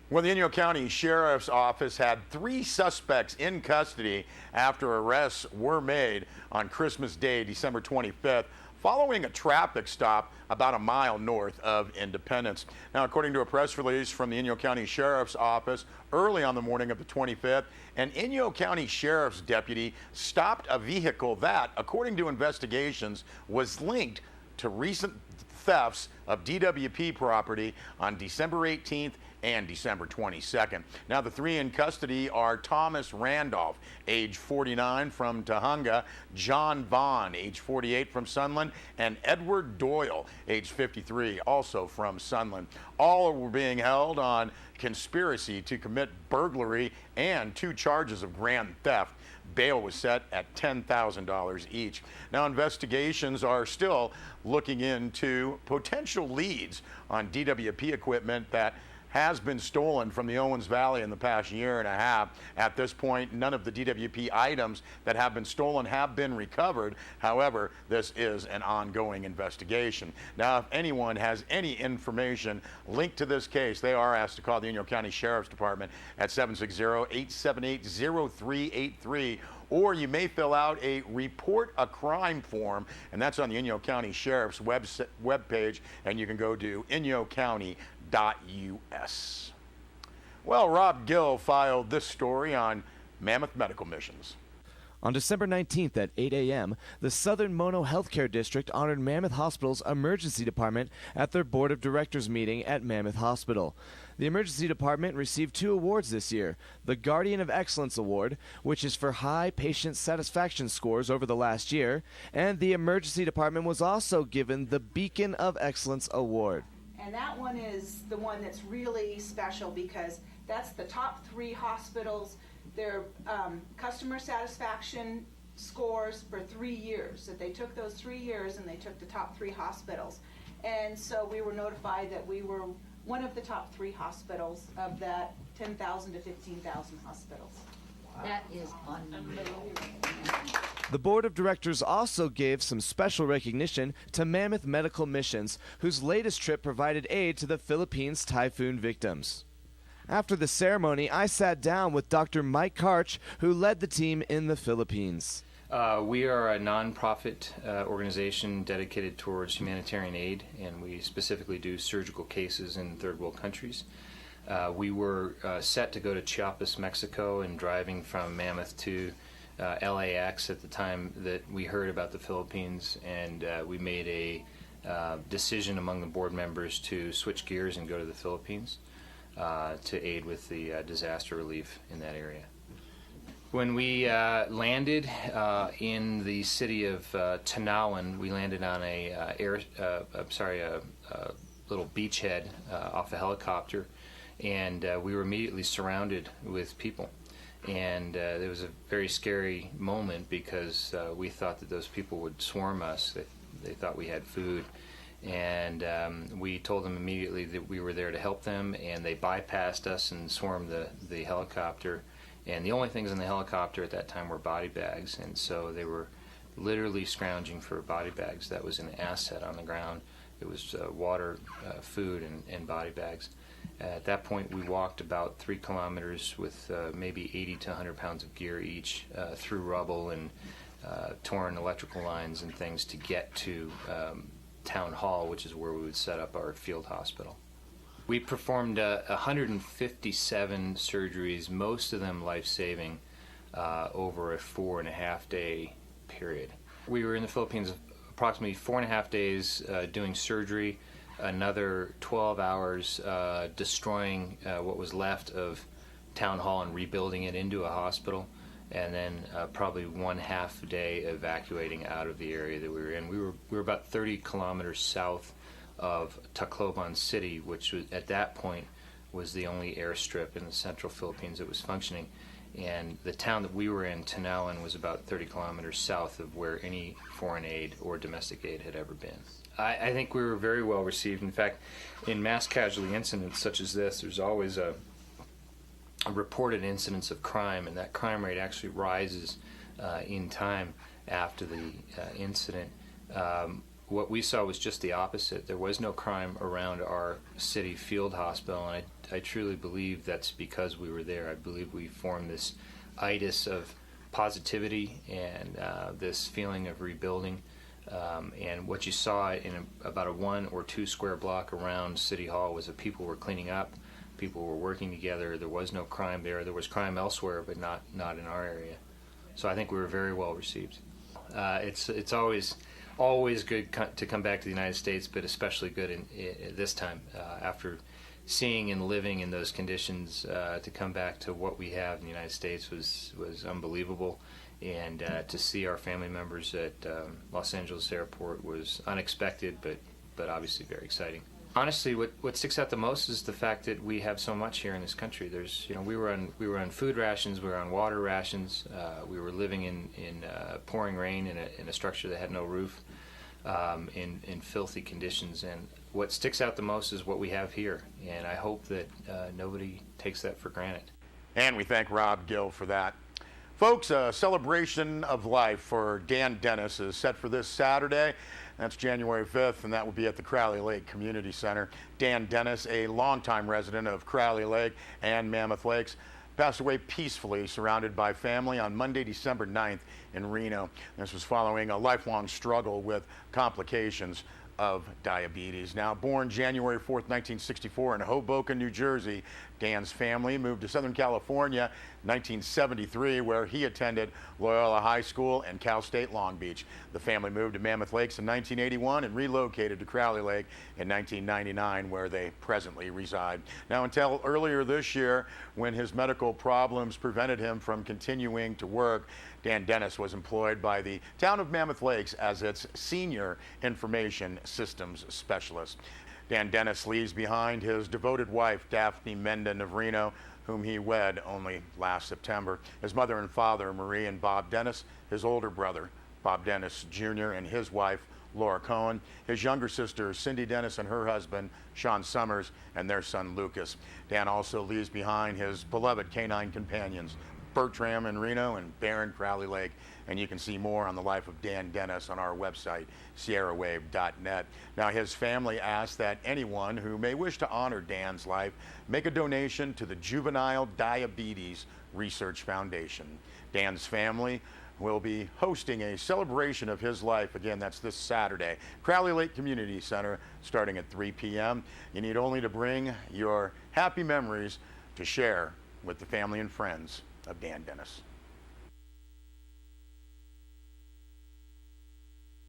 Well, the Inyo County Sheriff's Office had 3 suspects in custody after arrests were made on Christmas Day, December 25th, following a traffic stop about a mile north of Independence. Now, according to a press release from the Inyo County Sheriff's Office, early on the morning of the 25th, an Inyo County Sheriff's deputy stopped a vehicle that, according to investigations, was linked to recent thefts of DWP property on December 18th and December 22nd. Now, the 3 in custody are Thomas Randolph, age 49, from Tahunga, John Vaughn, age 48, from Sunland, and Edward Doyle, age 53, also from Sunland. All were being held on conspiracy to commit burglary and 2 charges of grand theft. Bail was set at $10,000 each. Now, investigations are still looking into potential leads on DWP equipment that has been stolen from the Owens Valley in the past year and a half. At this point, none of the DWP items that have been stolen have been recovered. However, this is an ongoing investigation. Now, if anyone has any information linked to this case, they are asked to call the Inyo County Sheriff's Department at 760-878-0383, or you may fill out a report a crime form, and that's on the Inyo County Sheriff's webpage, and you can go to inyocounty.us. Well, Rob Gill filed this story on Mammoth Medical Missions. On December 19th at 8 a.m., the Southern Mono Healthcare District honored Mammoth Hospital's emergency department at their board of directors meeting at Mammoth Hospital. The emergency department received 2 awards this year: the Guardian of Excellence Award, which is for high patient satisfaction scores over the last year, and the emergency department was also given the Beacon of Excellence Award. And that one is the one that's really special because that's the top 3 hospitals. Their customer satisfaction scores for 3 years. That they took those 3 years and they took the top 3 hospitals. And so we were notified that we were one of the top 3 hospitals of that 10,000 to 15,000 hospitals. Wow. That is unbelievable. The board of directors also gave some special recognition to Mammoth Medical Missions, whose latest trip provided aid to the Philippines typhoon victims. After the ceremony, I sat down with Dr. Mike Karch, who led the team in the Philippines. We are a nonprofit organization dedicated towards humanitarian aid, and we specifically do surgical cases in third world countries. We were set to go to Chiapas, Mexico, and driving from Mammoth to LAX at the time that we heard about the Philippines, and we made a decision among the board members to switch gears and go to the Philippines to aid with the disaster relief in that area. When we landed in the city of Tanawan, we landed on a little beachhead off a helicopter, and we were immediately surrounded with people. And it was a very scary moment because we thought that those people would swarm us. They thought we had food. And we told them immediately that we were there to help them, and they bypassed us and swarmed the helicopter. And the only things in the helicopter at that time were body bags, and so they were literally scrounging for body bags. That was an asset on the ground. It was water, food, and body bags. At that point, we walked about 3 kilometers with maybe 80 to 100 pounds of gear each through rubble and torn electrical lines and things to get to Town Hall, which is where we would set up our field hospital. We performed 157 surgeries, most of them life-saving, over a 4.5-day period. We were in the Philippines approximately 4.5 days doing surgery, another 12 hours destroying what was left of Town Hall and rebuilding it into a hospital, and then probably 1/2 day evacuating out of the area that we were in. We were about 30 kilometers south of Tacloban City, which was, at that point was the only airstrip in the central Philippines that was functioning. And the town that we were in, Tanawan, was about 30 kilometers south of where any foreign aid or domestic aid had ever been. I think we were very well received. In fact, in mass casualty incidents such as this, there's always a reported incidence of crime, and that crime rate actually rises in time after the incident. what we saw was just the opposite. There was no crime around our city field hospital, and I truly believe that's because we were there. I believe we formed this itis of positivity and this feeling of rebuilding. And what you saw in about a 1 or 2 square block around City Hall was that people were cleaning up, people were working together. There was no crime there. There was crime elsewhere, but not in our area. So I think we were very well received. It's always good to come back to the United States, but especially good in this time after seeing and living in those conditions. To come back to what we have in the United States was unbelievable. And to see our family members at Los Angeles Airport was unexpected, but obviously very exciting. Honestly, what sticks out the most is the fact that we have so much here in this country. We were on food rations, we were on water rations, we were living in pouring rain in a structure that had no roof, in filthy conditions. And what sticks out the most is what we have here. And I hope that nobody takes that for granted. And we thank Rob Gill for that. Folks, a celebration of life for Dan Dennis is set for this Saturday. That's January 5th, and that will be at the Crowley Lake Community Center. Dan Dennis, a longtime resident of Crowley Lake and Mammoth Lakes, passed away peacefully, surrounded by family, on Monday, December 9th in Reno. This was following a lifelong struggle with complications of diabetes. Now, born January 4th, 1964 in Hoboken, New Jersey, Dan's family moved to Southern California in 1973, where he attended Loyola High School and Cal State Long Beach. The family moved to Mammoth Lakes in 1981 and relocated to Crowley Lake in 1999, where they presently reside. Now, until earlier this year, when his medical problems prevented him from continuing to work, Dan Dennis was employed by the town of Mammoth Lakes as its senior information systems specialist. Dan Dennis leaves behind his devoted wife, Daphne Mendon of Reno, whom he wed only last September, his mother and father, Marie and Bob Dennis, his older brother, Bob Dennis Jr., and his wife, Laura Cohen, his younger sister, Cindy Dennis, and her husband, Sean Summers, and their son, Lucas. Dan also leaves behind his beloved canine companions, Bertram in Reno and Barron Crowley Lake. And you can see more on the life of Dan Dennis on our website, sierrawave.net. Now, his family asks that anyone who may wish to honor Dan's life make a donation to the Juvenile Diabetes Research Foundation. Dan's family will be hosting a celebration of his life. Again, that's this Saturday, Crowley Lake Community Center, starting at 3 p.m. You need only to bring your happy memories to share with the family and friends of Dan Dennis.